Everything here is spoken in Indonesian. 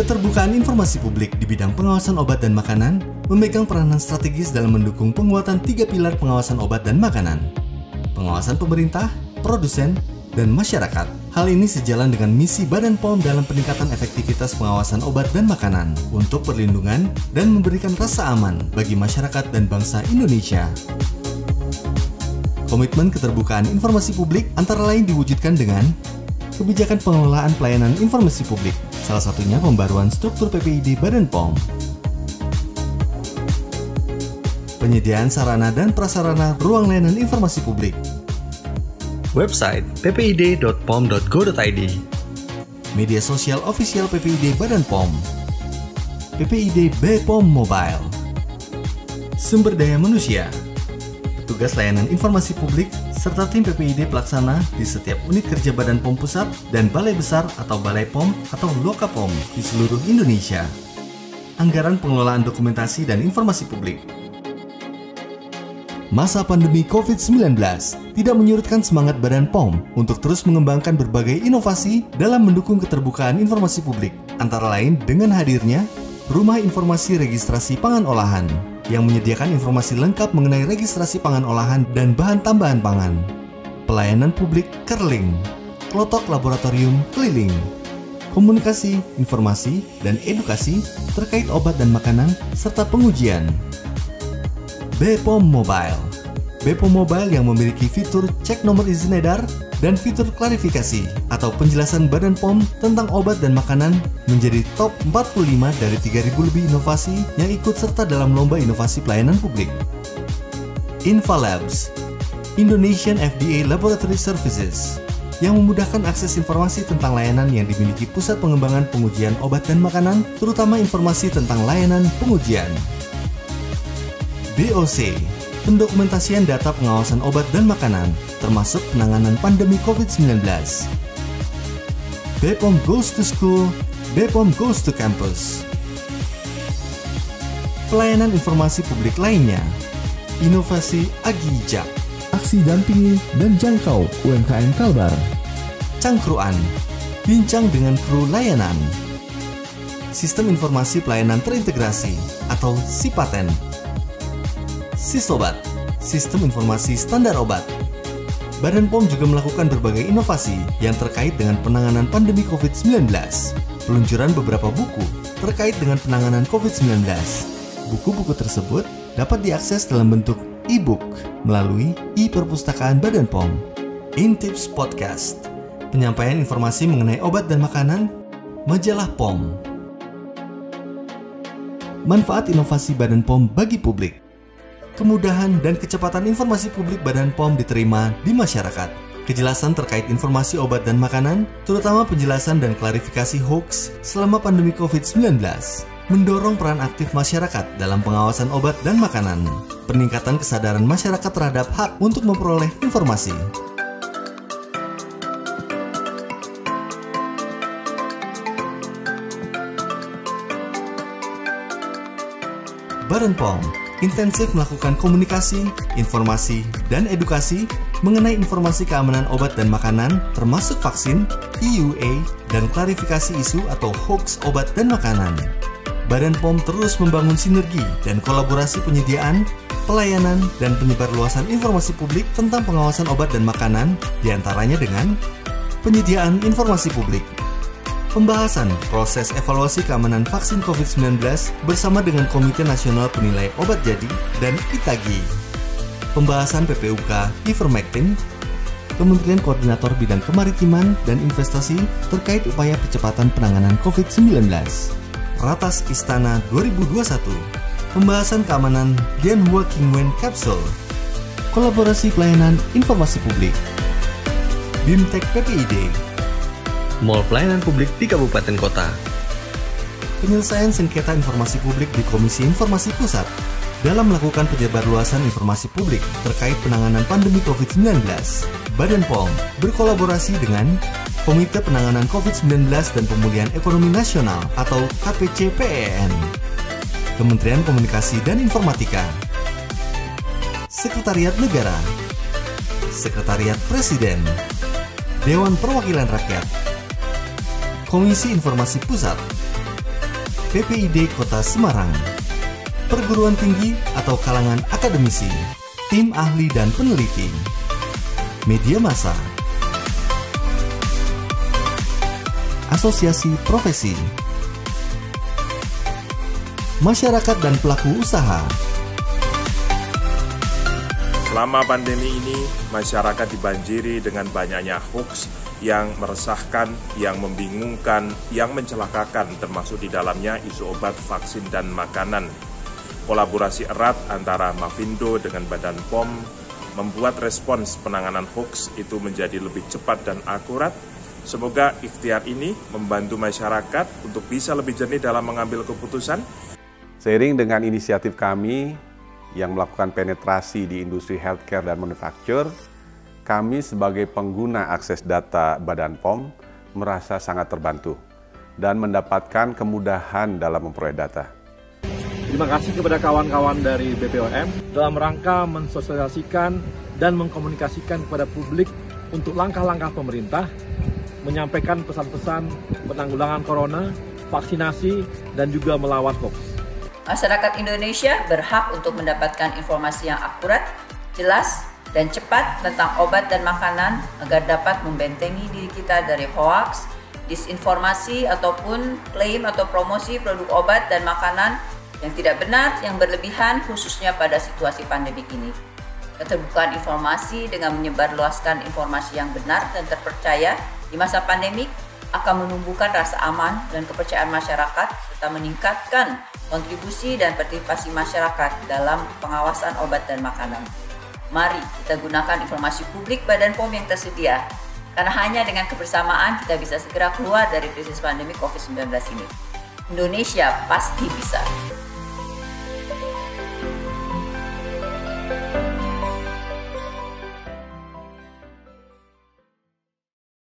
Keterbukaan informasi publik di bidang pengawasan obat dan makanan memegang peranan strategis dalam mendukung penguatan 3 pilar pengawasan obat dan makanan: pengawasan pemerintah, produsen, dan masyarakat. Hal ini sejalan dengan misi Badan POM dalam peningkatan efektivitas pengawasan obat dan makanan untuk perlindungan dan memberikan rasa aman bagi masyarakat dan bangsa Indonesia. Komitmen keterbukaan informasi publik antara lain diwujudkan dengan kebijakan pengelolaan pelayanan informasi publik, salah satunya pembaruan struktur PPID Badan POM. Penyediaan sarana dan prasarana ruang layanan informasi publik. Website ppid.pom.go.id. Media sosial ofisial PPID Badan POM. PPID BPOM Mobile. Sumber daya manusia. Petugas layanan informasi publik serta tim PPID pelaksana di setiap unit kerja Badan POM Pusat dan Balai Besar atau Balai POM atau Lokapom di seluruh Indonesia. Anggaran pengelolaan dokumentasi dan informasi publik. Masa pandemi COVID-19 tidak menyurutkan semangat Badan POM untuk terus mengembangkan berbagai inovasi dalam mendukung keterbukaan informasi publik, antara lain dengan hadirnya Rumah Informasi Registrasi Pangan Olahan yang menyediakan informasi lengkap mengenai registrasi pangan olahan dan bahan tambahan pangan, pelayanan publik Kerling, Klotok Laboratorium Keliling, komunikasi, informasi, dan edukasi terkait obat dan makanan, serta pengujian. BPOM Mobile. BPOM Mobile yang memiliki fitur cek nomor izin edar dan fitur klarifikasi atau penjelasan Badan POM tentang obat dan makanan menjadi top 45 dari 3.000 lebih inovasi yang ikut serta dalam lomba inovasi pelayanan publik. Infalabs, Indonesian FDA Laboratory Services, yang memudahkan akses informasi tentang layanan yang dimiliki Pusat Pengembangan Pengujian Obat dan Makanan, terutama informasi tentang layanan pengujian. BOC, pendokumentasian data pengawasan obat dan makanan, termasuk penanganan pandemi COVID-19. BPOM Goes to School, BPOM Goes to Campus. Pelayanan informasi publik lainnya. Inovasi Agijak, aksi dampingi dan jangkau UMKM Kalbar. Cangkruan, bincang dengan kru layanan. Sistem Informasi Pelayanan Terintegrasi atau SIPATEN. Sisobat, Sistem Informasi Standar Obat. Badan POM juga melakukan berbagai inovasi yang terkait dengan penanganan pandemi COVID-19. Peluncuran beberapa buku terkait dengan penanganan COVID-19. Buku-buku tersebut dapat diakses dalam bentuk e-book melalui e-perpustakaan Badan POM. Intips Podcast, penyampaian informasi mengenai obat dan makanan, majalah POM. Manfaat inovasi Badan POM bagi publik. Kemudahan dan kecepatan informasi publik Badan POM diterima di masyarakat. Kejelasan terkait informasi obat dan makanan, terutama penjelasan dan klarifikasi hoax selama pandemi COVID-19. Mendorong peran aktif masyarakat dalam pengawasan obat dan makanan. Peningkatan kesadaran masyarakat terhadap hak untuk memperoleh informasi. Badan POM intensif melakukan komunikasi, informasi, dan edukasi mengenai informasi keamanan obat dan makanan, termasuk vaksin, EUA, dan klarifikasi isu atau hoax obat dan makanan. Badan POM terus membangun sinergi dan kolaborasi penyediaan, pelayanan, dan penyebarluasan informasi publik tentang pengawasan obat dan makanan, diantaranya dengan penyediaan informasi publik, pembahasan proses evaluasi keamanan vaksin COVID-19 bersama dengan Komite Nasional Penilai Obat Jadi dan ITAGI, pembahasan PPUK Ivermectin, Kementerian Koordinator Bidang Kemaritiman dan Investasi terkait upaya percepatan penanganan COVID-19, Ratas Istana 2021, pembahasan keamanan Dianhua Kingwen Capsule, kolaborasi pelayanan informasi publik, BIMTEK PPID, Mall Pelayanan Publik di Kabupaten Kota. Penyelesaian sengketa informasi publik di Komisi Informasi Pusat dalam melakukan penyebarluasan informasi publik terkait penanganan pandemi COVID-19. Badan POM berkolaborasi dengan Komite Penanganan COVID-19 dan Pemulihan Ekonomi Nasional atau KPCPEN, Kementerian Komunikasi dan Informatika, Sekretariat Negara, Sekretariat Presiden, Dewan Perwakilan Rakyat, Komisi Informasi Pusat, PPID Kota Semarang, perguruan tinggi atau kalangan akademisi, tim ahli dan peneliti, media massa, asosiasi profesi, masyarakat dan pelaku usaha. Selama pandemi ini, masyarakat dibanjiri dengan banyaknya hoax yang meresahkan, yang membingungkan, yang mencelakakan, termasuk di dalamnya isu obat, vaksin, dan makanan. Kolaborasi erat antara Mavindo dengan Badan POM membuat respons penanganan hoax itu menjadi lebih cepat dan akurat. Semoga ikhtiar ini membantu masyarakat untuk bisa lebih jernih dalam mengambil keputusan. Seiring dengan inisiatif kami yang melakukan penetrasi di industri healthcare dan manufaktur, kami sebagai pengguna akses data Badan POM merasa sangat terbantu dan mendapatkan kemudahan dalam memperoleh data. Terima kasih kepada kawan-kawan dari BPOM dalam rangka mensosialisasikan dan mengkomunikasikan kepada publik untuk langkah-langkah pemerintah, menyampaikan pesan-pesan penanggulangan corona, vaksinasi, dan juga melawan hoax. Masyarakat Indonesia berhak untuk mendapatkan informasi yang akurat, jelas, dan cepat tentang obat dan makanan agar dapat membentengi diri kita dari hoaks, disinformasi, ataupun klaim atau promosi produk obat dan makanan yang tidak benar, yang berlebihan, khususnya pada situasi pandemik ini. Keterbukaan informasi dengan menyebarluaskan informasi yang benar dan terpercaya di masa pandemik akan menumbuhkan rasa aman dan kepercayaan masyarakat serta meningkatkan kontribusi dan partisipasi masyarakat dalam pengawasan obat dan makanan. Mari kita gunakan informasi publik Badan POM yang tersedia, karena hanya dengan kebersamaan kita bisa segera keluar dari krisis pandemi COVID-19 ini. Indonesia pasti bisa.